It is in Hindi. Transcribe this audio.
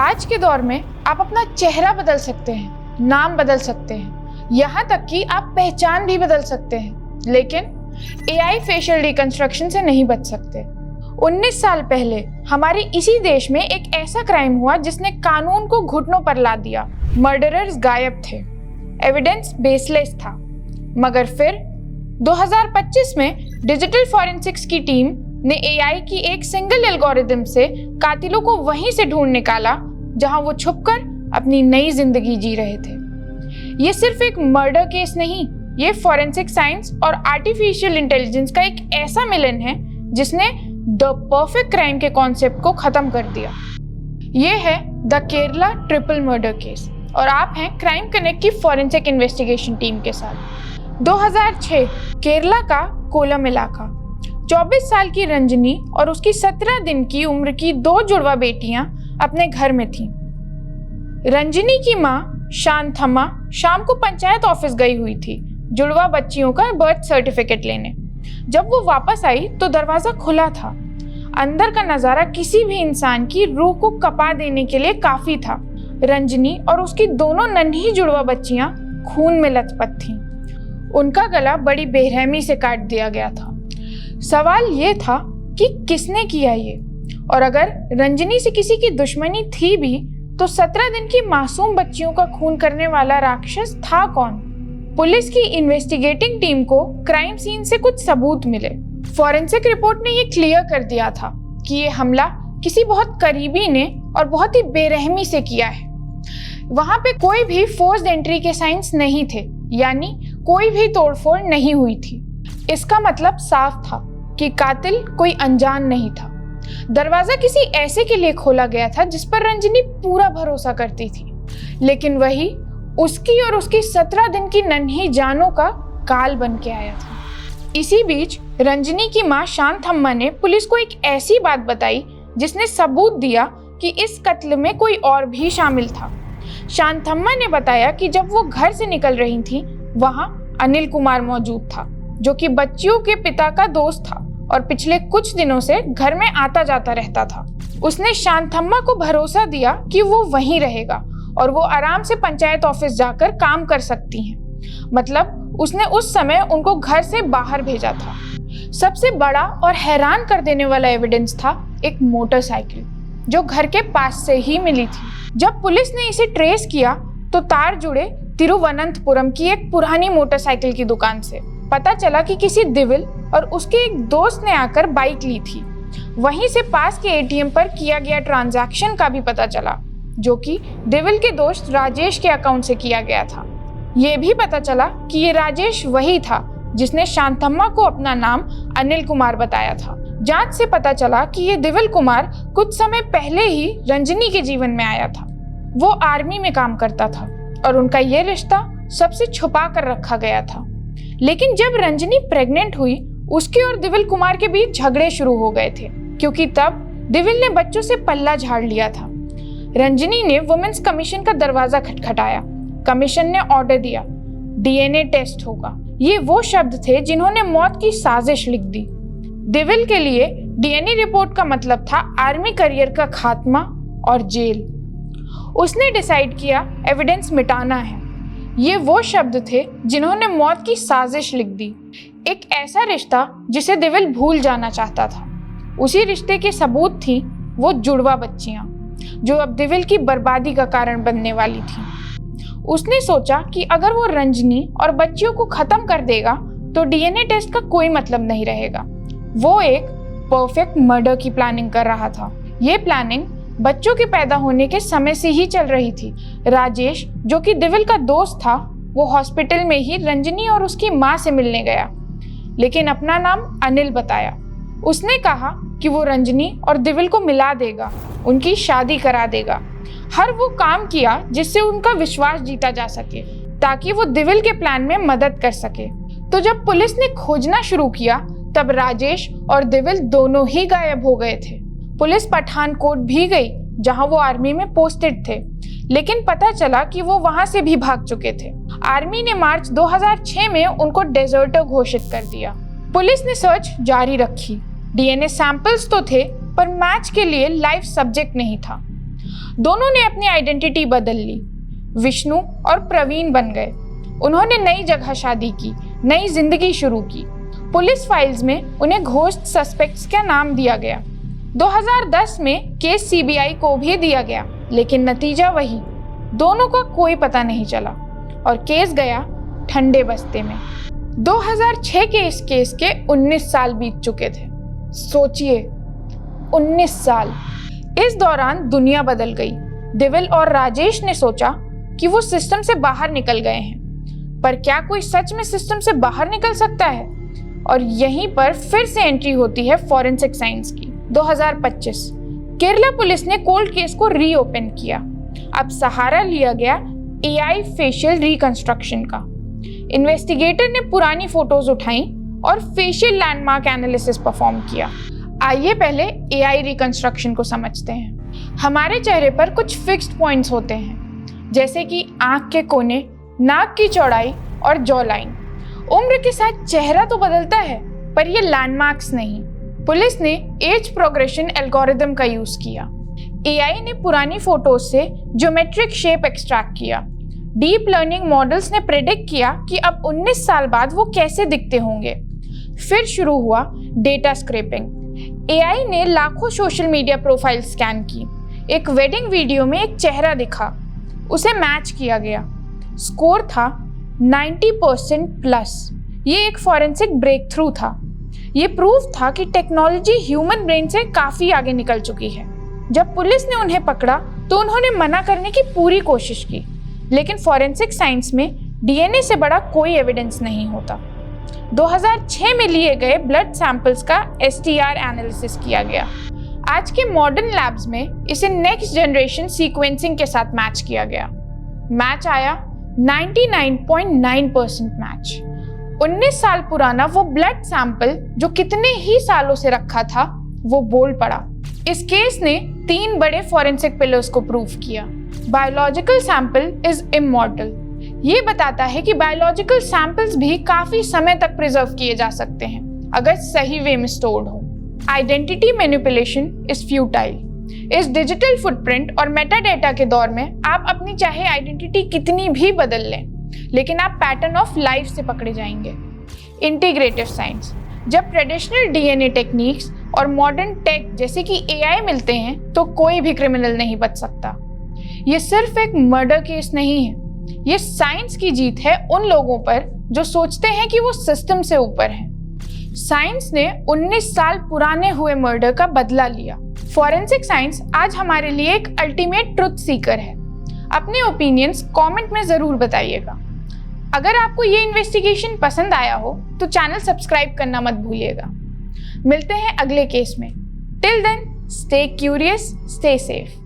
आज के दौर में आप अपना चेहरा बदल सकते हैं, नाम बदल सकते हैं, यहाँ तक कि आप पहचान भी बदल सकते हैं, लेकिन AI फेशियल रिकंस्ट्रक्शन से नहीं बच सकते। 19 साल पहले हमारे इसी देश में एक ऐसा क्राइम हुआ जिसने कानून को घुटनों पर ला दिया। मर्डरर्स गायब थे, एविडेंस बेसलेस था, मगर फिर 2025 में डिजिटल फॉरेंसिक्स की टीम ने AI की एक सिंगल एल्गोरिदम से कातिलों को वहीं से ढूंढ निकाला जहां वो छुपकर अपनी नई जिंदगी जी रहे थे। ये सिर्फ एक मर्डर केस नहीं, ये फॉरेंसिक साइंस और आर्टिफिशियल इंटेलिजेंस का एक ऐसा मिलन है जिसने द परफेक्ट क्राइम के कॉन्सेप्ट को खत्म कर दिया। ये है the Kerala triple murder case और आप हैं क्राइम कनेक्ट की फॉरेंसिक इन्वेस्टिगेशन टीम के साथ। 2006 केरला का कोलम इलाका। 24 साल की रंजनी और उसकी 17 दिन की उम्र की 2 जुड़वा बेटियां अपने घर में थीं। रंजनी की मां शांथम्मा शाम को पंचायत ऑफिस गई हुई थी जुड़वा बच्चियों का बर्थ सर्टिफिकेट लेने। जब वो वापस आई तो दरवाजा खुला था। अंदर का नजारा किसी भी इंसान की रूह को कपा देने के लिए काफी था। रंजनी और उसकी दोनों नन्ही जुड़वा बच्चियां खून में लथपथ थीं। उनका गला बड़ी बेरहमी से काट दिया गया था। सवाल ये था कि किसने किया ये, और अगर रंजनी से किसी की दुश्मनी थी भी तो 17 दिन की मासूम बच्चियों का खून करने वाला राक्षस था कौन? पुलिस की इन्वेस्टिगेटिंग टीम को क्राइम सीन से कुछ सबूत मिले। फॉरेंसिक रिपोर्ट ने ये क्लियर कर दिया था कि ये हमला किसी बहुत करीबी ने और बहुत ही बेरहमी से किया है। वहां पे कोई भी फोर्स्ड एंट्री के साइंस नहीं थे, यानी कोई भी तोड़फोड़ नहीं हुई थी। इसका मतलब साफ था कि कातिल कोई अनजान नहीं था। दरवाजा किसी ऐसे के लिए खोला गया था जिस पर रंजनी पूरा भरोसा करती थी, लेकिन वही उसकी और उसकी 17 दिन की नन्ही जानों का काल बन के आया था। इसी बीच रंजनी की मां शांथम्मा ने पुलिस को एक ऐसी बात बताई जिसने सबूत दिया कि इस कत्ल में कोई और भी शामिल था। शांथम्मा ने बताया कि जब वो घर से निकल रही थी वहां अनिल कुमार मौजूद था, जो कि बच्चियों के पिता का दोस्त था और पिछले कुछ दिनों से घर में आता जाता रहता था। उसने शांथम्मा को भरोसा दिया कि वो वहीं रहेगा और वो आराम से पंचायत ऑफिस जाकर काम कर सकती हैं। मतलब उसने उस समय उनको घर से बाहर भेजा था। सबसे बड़ा और हैरान कर देने वाला एविडेंस था एक मोटरसाइकिल जो घर के पास से ही मिली थी। जब पुलिस ने इसे ट्रेस किया तो तार जुड़े तिरुवनंतपुरम की एक पुरानी मोटरसाइकिल की दुकान से। पता चला कि किसी दिविल और उसके एक दोस्त ने आकर बाइक ली थी। वहीं से पास के ATM पर किया गया ट्रांजैक्शन का भी पता चला, जो कि दिविल के दोस्त राजेश के अकाउंट से किया गया था। ये भी पता चला कि ये राजेश वही था जिसने शांथम्मा को अपना नाम अनिल कुमार बताया था। जांच से पता चला कि ये दिविल कुमार कुछ समय पहले ही रंजनी के जीवन में आया था। वो आर्मी में काम करता था और उनका ये रिश्ता सबसे छुपा कर रखा गया था। लेकिन जब रंजनी प्रेग्नेंट हुई, उसके और दिविल कुमार के बीच झगड़े शुरू हो गए थे, क्योंकि तब दिविल ने बच्चों से पल्ला झाड़ लिया था। रंजनी ने वुमेन्स कमीशन का दरवाजा खटखटाया। कमीशन ने ऑर्डर दिया, DNA टेस्ट होगा। ये वो शब्द थे जिन्होंने मौत की साजिश लिख दी। दिविल के लिए DNA रिपोर्ट का मतलब था आर्मी करियर का खात्मा और जेल। उसने डिसाइड किया एविडेंस मिटाना है। ये वो शब्द थे जिन्होंने मौत की साजिश लिख दी। एक ऐसा रिश्ता जिसे दिविल भूल जाना चाहता था। उसी रिश्ते के सबूत थी वो जुड़वा बच्चियां जो अब दिविल की बर्बादी का कारण बनने वाली थी। उसने सोचा कि अगर वो रंजनी और बच्चियों को खत्म कर देगा तो DNA टेस्ट का कोई मतलब नहीं रहेगा। वो एक परफेक्ट मर्डर की प्लानिंग कर रहा था। ये प्लानिंग बच्चों के पैदा होने के समय से ही चल रही थी। राजेश, जो कि दिविल का दोस्त था, वो हॉस्पिटल में ही रंजनी और उसकी माँ से मिलने गया, लेकिन अपना नाम अनिल बताया। उसने कहा कि वो रंजनी और दिविल को मिला देगा, उनकी शादी करा देगा। हर वो काम किया जिससे उनका विश्वास जीता जा सके, ताकि वो दिविल के प्लान में मदद कर सके। तो जब पुलिस ने खोजना शुरू किया तब राजेश और दिविल दोनों ही गायब हो गए थे। पुलिस पठानकोट भी गई जहां वो आर्मी में पोस्टेड थे, लेकिन पता चला कि वो वहां से भी भाग चुके थे। आर्मी ने मार्च 2006 में उनको डेजर्टर घोषित कर दिया। पुलिस ने सर्च जारी रखी। DNA सैंपल्स तो थे पर मैच के लिए लाइव सब्जेक्ट नहीं था। दोनों ने अपनी आइडेंटिटी बदल ली, विष्णु और प्रवीण बन गए। उन्होंने नई जगह शादी की, नई जिंदगी शुरू की। पुलिस फाइल्स में उन्हें घोस्ट सस्पेक्ट्स का नाम दिया गया। 2010 में केस सीबीआई को भी दिया गया, लेकिन नतीजा वही, दोनों का कोई पता नहीं चला और केस गया ठंडे बस्ते में। 2006 के इस केस के 19 साल बीत चुके थे। सोचिए, 19 साल। इस दौरान दुनिया बदल गई। दिविल और राजेश ने सोचा कि वो सिस्टम से बाहर निकल गए हैं, पर क्या कोई सच में सिस्टम से बाहर निकल सकता है? और यहीं पर फिर से एंट्री होती है फॉरेंसिक साइंस की। 2025 केरला पुलिस ने कोल्ड केस को रीओपन किया। अब सहारा लिया गया एआई फेशियल रिकंस्ट्रक्शन का। इन्वेस्टिगेटर ने पुरानी फोटोज उठाई और फेशियल लैंडमार्क एनालिसिस परफॉर्म किया। आइए पहले एआई रिकंस्ट्रक्शन को समझते हैं। हमारे चेहरे पर कुछ फिक्स्ड पॉइंट्स होते हैं, जैसे कि आंख के कोने, नाक की चौड़ाई और जॉ लाइन। उम्र के साथ चेहरा तो बदलता है, पर ये लैंडमार्क्स नहीं। पुलिस ने एज प्रोग्रेशन एल्गोरिदम का यूज किया। एआई ने पुरानी फोटोज से ज्योमेट्रिक शेप एक्सट्रैक्ट किया। डीप लर्निंग मॉडल्स ने प्रेडिक्ट किया कि अब 19 साल बाद वो कैसे दिखते होंगे। फिर शुरू हुआ डेटा स्क्रैपिंग। एआई ने लाखों सोशल मीडिया प्रोफाइल स्कैन की। एक वेडिंग वीडियो में एक चेहरा दिखा, उसे मैच किया गया। स्कोर था 90% प्लस। ये एक फॉरेंसिक ब्रेक थ्रू था। ये प्रूफ था कि टेक्नोलॉजी ह्यूमन ब्रेन से काफी आगे निकल चुकी है। जब पुलिस ने उन्हें पकड़ा तो उन्होंने मना करने की पूरी कोशिश की, लेकिन फॉरेंसिक साइंस में डीएनए से बड़ा कोई एविडेंस नहीं होता। 2006 में लिए गए ब्लड सैंपल्स का एसटीआर एनालिसिस किया गया। आज के मॉडर्न लैब्स में इसे नेक्स्ट जनरेशन सीक्वेंसिंग के साथ मैच किया गया। मैच आया 99.9% मैच। 19 साल पुराना वो ब्लड सैंपल जो कितने ही सालों से रखा था, वो बोल पड़ा। इस केस ने 3 बड़े फॉरेंसिक पिलर्स को प्रूव किया। Biological sample is immortal. ये बताता है कि बायोलॉजिकल सैंपल्स भी काफी समय तक प्रिजर्व किए जा सकते हैं अगर सही वे में स्टोर्ड हो। Identity manipulation is futile. इस डिजिटल फुटप्रिंट और मेटा डेटा के दौर में आप अपनी चाहे आइडेंटिटी कितनी भी बदल लें, लेकिन आप पैटर्न ऑफ लाइफ से पकड़े जाएंगे। Integrative science. जब ट्रेडिशनल डीएनए टेक्निक्स और मॉडर्न टेक जैसे कि एआई मिलते हैं तो कोई भी क्रिमिनल नहीं बच सकता। ये सिर्फ एक मर्डर केस नहीं है, ये साइंस की जीत है उन लोगों पर जो सोचते हैं कि वो सिस्टम से ऊपर हैं। साइंस ने 19 साल पुराने हुए मर्डर का बदला लिया। फॉरेंसिक साइंस आज हमारे लिए एक अल्टीमेट ट्रुथ सीकर है। अपने ओपिनियंस कमेंट में जरूर बताइएगा। अगर आपको ये इन्वेस्टिगेशन पसंद आया हो तो चैनल सब्सक्राइब करना मत भूलिएगा। मिलते हैं अगले केस में। Till then, stay curious, stay safe.